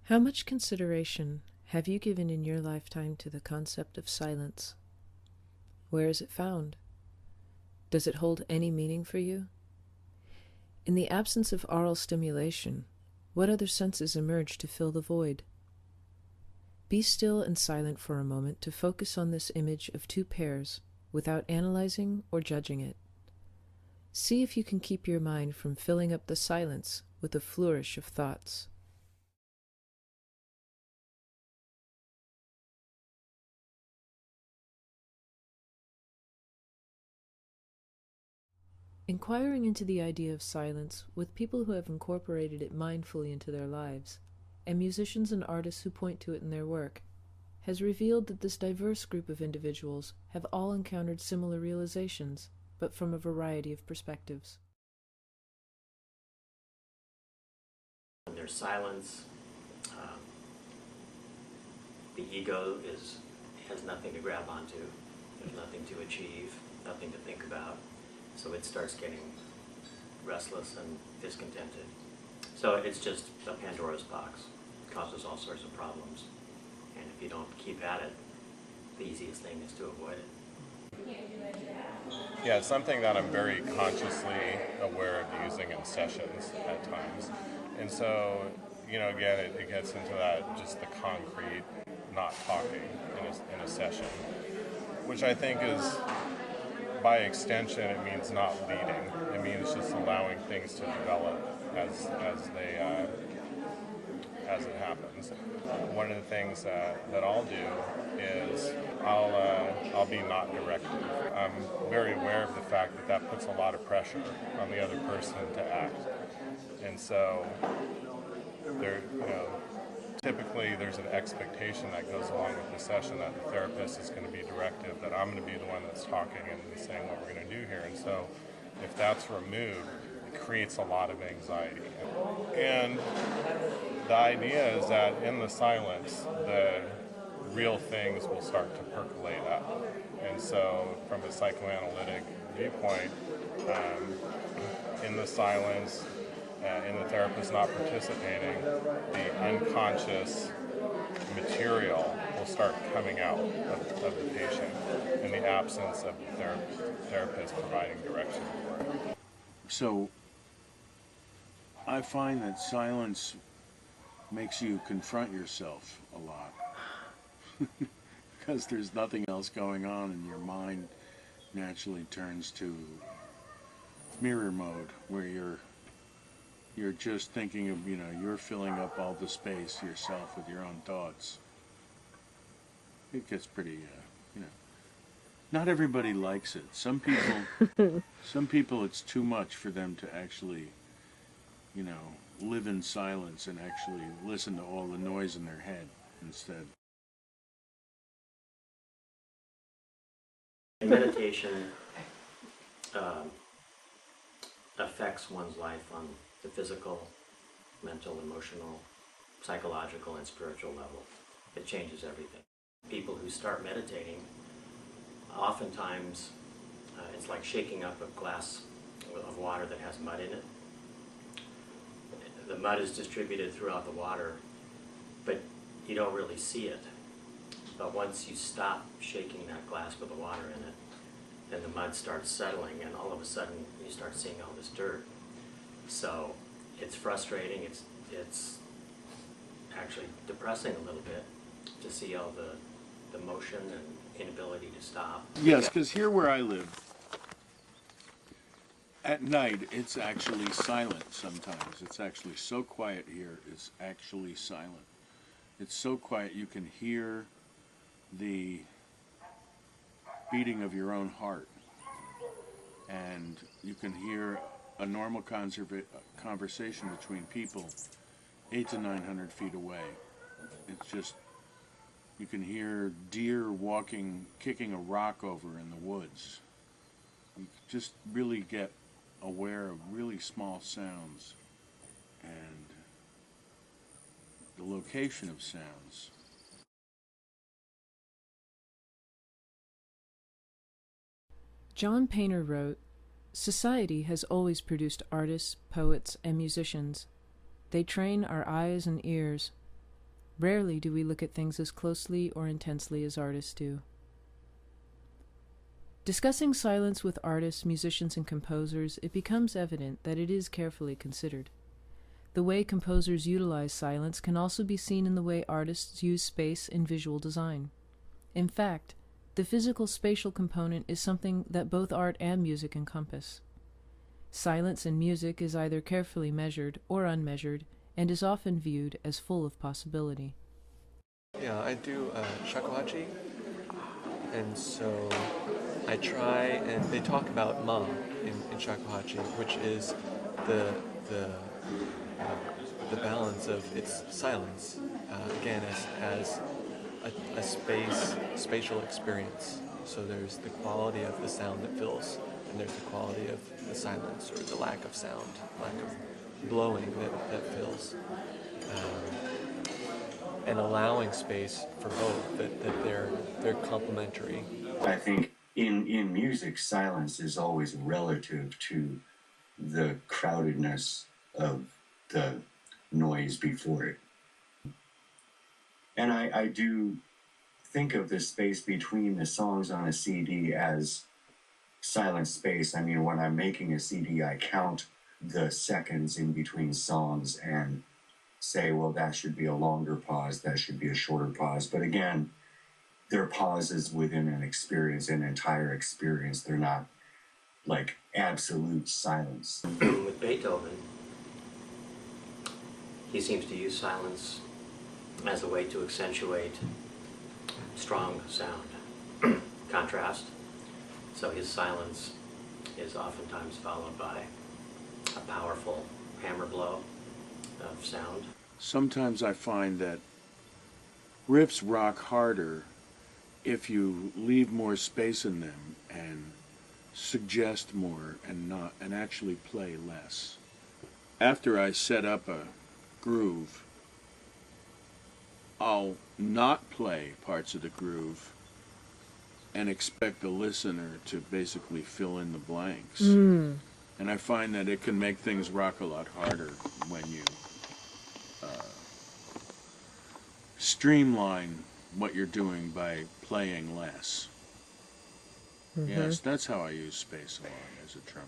How much consideration have you given in your lifetime to the concept of silence? Where is it found? Does it hold any meaning for you? In the absence of aural stimulation, what other senses emerge to fill the void? Be still and silent for a moment to focus on this image of two pairs without analyzing or judging it. See if you can keep your mind from filling up the silence with a flourish of thoughts. Inquiring into the idea of silence with people who have incorporated it mindfully into their lives, and musicians and artists who point to it in their work, has revealed that this diverse group of individuals have all encountered similar realizations, but from a variety of perspectives. When there's silence, um, the ego has nothing to grab onto, there's nothing to achieve, nothing to think about, so it starts getting restless and discontented. So it's just a Pandora's box. It causes all sorts of problems, and if you don't keep at it, the easiest thing is to avoid it. Yeah, it's something that I'm very consciously aware of using in sessions at times. And so, again, it gets into that, just the concrete, not talking in a session, which I think is, by extension, it means not leading. It means just allowing things to develop as it happens. One of the things that I'll do is I'll be not directive. I'm very aware of the fact that puts a lot of pressure on the other person to act, and so typically there's an expectation that goes along with the session that the therapist is going to be directive, that I'm going to be the one that's talking and saying what we're going to do here, and so if that's removed, it creates a lot of anxiety. And the idea is that in the silence, the real things will start to percolate up. And so from a psychoanalytic viewpoint, in the silence, in the therapist not participating, the unconscious material will start coming out of the patient in the absence of the therapist providing direction for it. So I find that silence makes you confront yourself a lot because there's nothing else going on, and your mind naturally turns to mirror mode, where you're just thinking of, you're filling up all the space yourself with your own thoughts. It gets pretty, not everybody likes it. Some people it's too much for them to actually, live in silence and actually listen to all the noise in their head instead. Meditation affects one's life on the physical, mental, emotional, psychological, and spiritual level. It changes everything. People who start meditating, oftentimes it's like shaking up a glass of water that has mud in it. The mud is distributed throughout the water, but you don't really see it. But once you stop shaking that glass with the water in it, then the mud starts settling, and all of a sudden you start seeing all this dirt. So it's frustrating, it's actually depressing a little bit to see all the motion and inability to stop. Yes, because here where I live, at night it's actually silent sometimes. It's actually so quiet here, it's actually silent. It's so quiet you can hear the beating of your own heart, and you can hear a normal conversation between people 800 to 900 feet away. It's just, you can hear deer walking, kicking a rock over in the woods. You just really get aware of really small sounds and the location of sounds. John Painter wrote, "Society has always produced artists, poets, and musicians. They train our eyes and ears. Rarely do we look at things as closely or intensely as artists do. Discussing silence with artists, musicians, and composers, it becomes evident that it is carefully considered. The way composers utilize silence can also be seen in the way artists use space in visual design. In fact, the physical spatial component is something that both art and music encompass. Silence in music is either carefully measured or unmeasured, and is often viewed as full of possibility. Yeah, I do shakuhachi, and so I try, and they talk about ma in shakuhachi, which is the balance of its silence, again as a spatial experience. So there's the quality of the sound that fills, and there's the quality of the silence, or the lack of sound, lack of blowing that fills. And allowing space for both, that they're complementary. I think in music, silence is always relative to the crowdedness of the noise before it. And I do think of the space between the songs on a CD as silent space. I mean, when I'm making a CD, I count the seconds in between songs and say, well, that should be a longer pause, that should be a shorter pause. But again, they're pauses within an experience, an entire experience. They're not like absolute silence. With Beethoven, he seems to use silence as a way to accentuate strong sound, contrast. So his silence is oftentimes followed by a powerful hammer blow of sound. Sometimes I find that riffs rock harder if you leave more space in them and suggest more and actually play less. After I set up a groove, I'll not play parts of the groove and expect the listener to basically fill in the blanks. And I find that it can make things rock a lot harder when you streamline what you're doing by playing less. Yes, that's how I use space a lot as a drummer.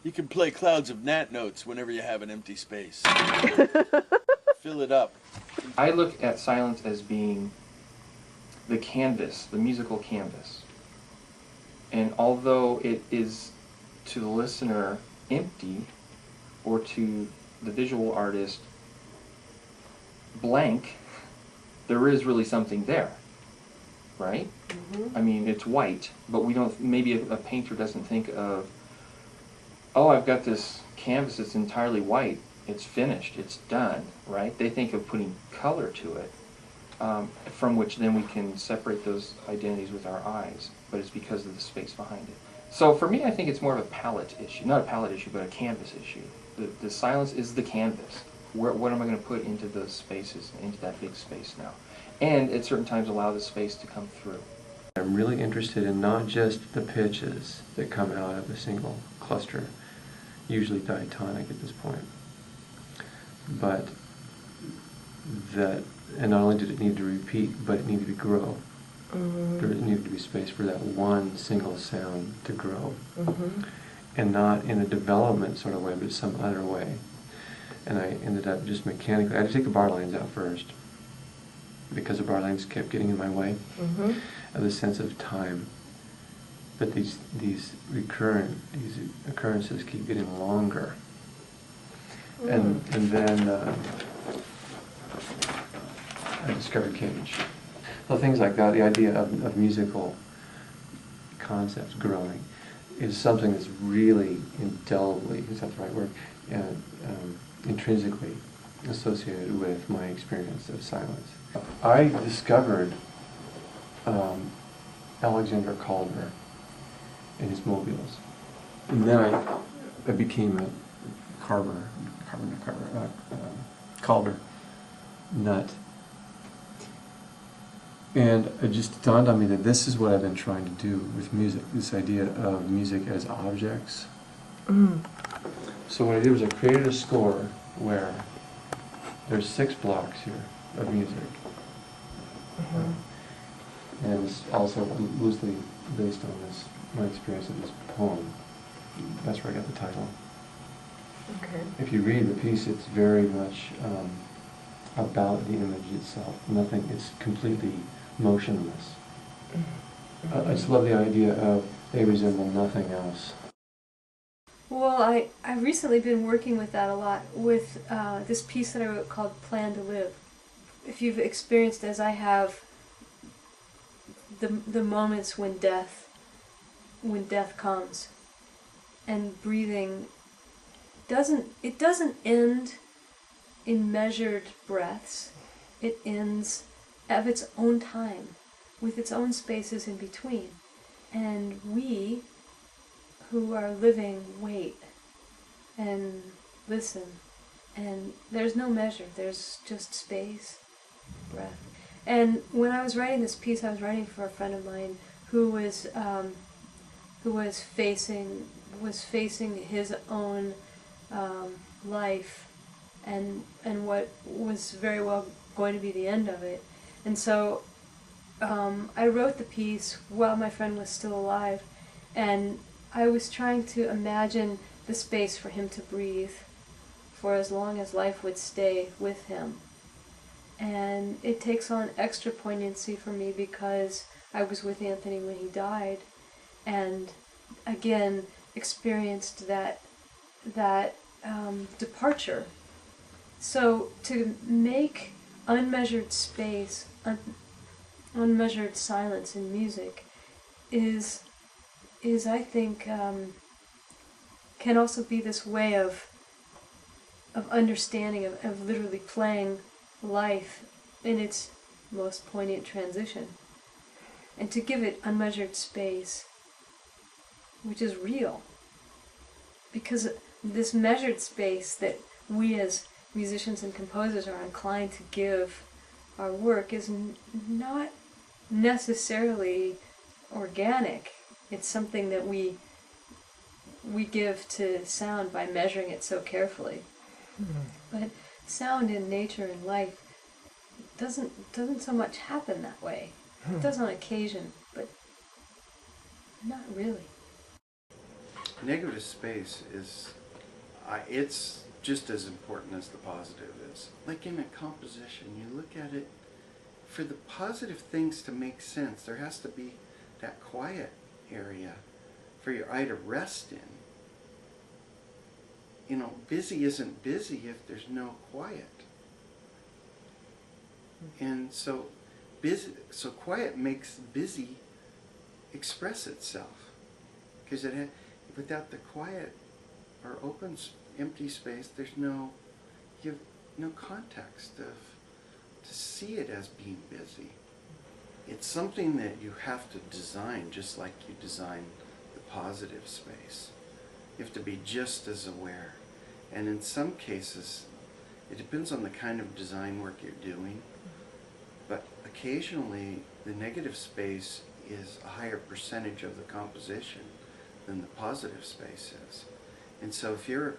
You can play clouds of gnat notes whenever you have an empty space. Fill it up. I look at silence as being the canvas, the musical canvas. And although it is to the listener empty, or to the visual artist blank, there is really something there, right? I mean, it's white, but we don't, maybe a painter doesn't think of, oh, I've got this canvas that's entirely white, it's finished, it's done, right? They think of putting color to it, from which then we can separate those identities with our eyes, but it's because of the space behind it. So for me, I think it's more of a palette issue, not a palette issue, but a canvas issue. The silence is the canvas. What am I going to put into those spaces, into that big space now? And at certain times allow the space to come through. I'm really interested in not just the pitches that come out of a single cluster, usually diatonic at this point, but that, and not only did it need to repeat, but it needed to grow. There needed to be space for that one single sound to grow, and not in a development sort of way, but some other way. And I ended up just mechanically, I had to take the bar lines out first, because the bar lines kept getting in my way of the sense of time. But these occurrences keep getting longer. And then I discovered Cage. Well, things like that, the idea of musical concepts growing is something that's really indelibly, is that the right word, intrinsically associated with my experience of silence. I discovered Alexander Calder and his mobiles. And then I became a Calder nut. And it just dawned on me that this is what I've been trying to do with music, this idea of music as objects. So what I did was I created a score where there's 6 blocks here. of music. And it's also loosely based on this, my experience of this poem. That's where I got the title. Okay. If you read the piece, it's very much about the image itself. Nothing, it's completely motionless. I just love the idea of they resemble nothing else. Well, I've recently been working with that a lot, with this piece that I wrote called Plan to Live. If you've experienced, as I have, the moments when death comes, and breathing doesn't end in measured breaths. It ends of its own time, with its own spaces in between. And we who are living wait and listen, and there's no measure, there's just space, breath. And when I was writing this piece, I was writing for a friend of mine who was facing his own life and what was very well going to be the end of it. And so I wrote the piece while my friend was still alive, and I was trying to imagine the space for him to breathe for as long as life would stay with him. And it takes on extra poignancy for me because I was with Anthony when he died, and again experienced that departure. So to make unmeasured space, unmeasured silence in music is I think can also be this way of understanding, of literally playing life in its most poignant transition, and to give it unmeasured space, which is real, because this measured space that we as musicians and composers are inclined to give our work is not necessarily organic. It's something that we give to sound by measuring it so carefully. But sound in nature and life doesn't so much happen that way. It does on occasion, but not really. Negative space is, it's just as important as the positive is. Like in a composition, you look at it, for the positive things to make sense, there has to be that quiet area for your eye to rest in. You know, busy isn't busy if there's no quiet. And so quiet makes busy express itself. Because without the quiet or open, empty space, you have no context to see it as being busy. It's something that you have to design, just like you design the positive space. You have to be just as aware. And in some cases, it depends on the kind of design work you're doing, but occasionally the negative space is a higher percentage of the composition than the positive space is. And so if you're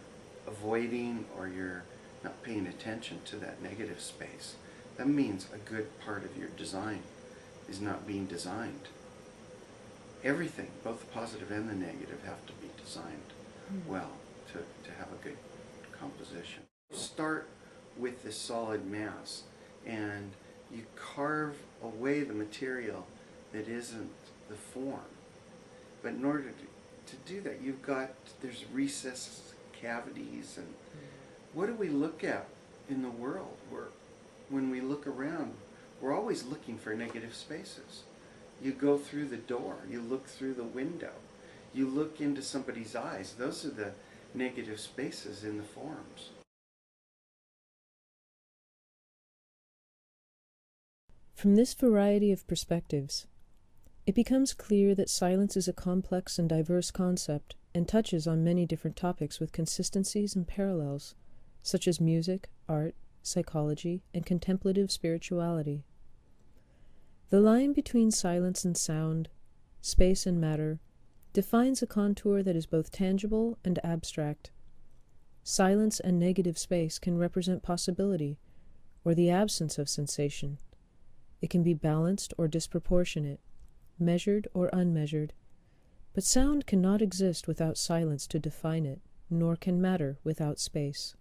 avoiding or you're not paying attention to that negative space, that means a good part of your design is not being designed. Everything, both the positive and the negative, have to be designed well to have a good composition. Start with this solid mass and you carve away the material that isn't the form. But in order to do that, there's recessed cavities, and what do we look at in the world? When we look around, we're always looking for negative spaces. You go through the door, you look through the window, you look into somebody's eyes. Those are the negative spaces in the forms. From this variety of perspectives, it becomes clear that silence is a complex and diverse concept and touches on many different topics with consistencies and parallels, such as music, art, psychology, and contemplative spirituality. The line between silence and sound, space and matter, defines a contour that is both tangible and abstract. Silence and negative space can represent possibility, or the absence of sensation. It can be balanced or disproportionate, measured or unmeasured. But sound cannot exist without silence to define it, nor can matter without space.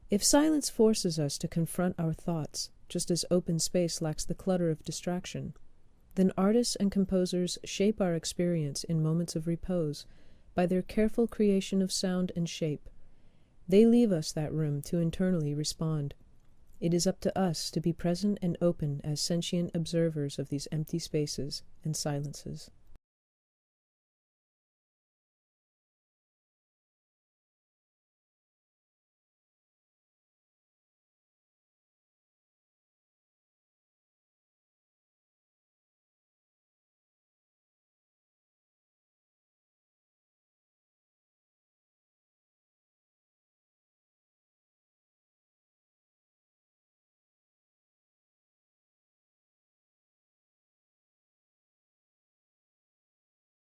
If silence forces us to confront our thoughts, just as open space lacks the clutter of distraction, then artists and composers shape our experience in moments of repose by their careful creation of sound and shape. They leave us that room to internally respond. It is up to us to be present and open as sentient observers of these empty spaces and silences.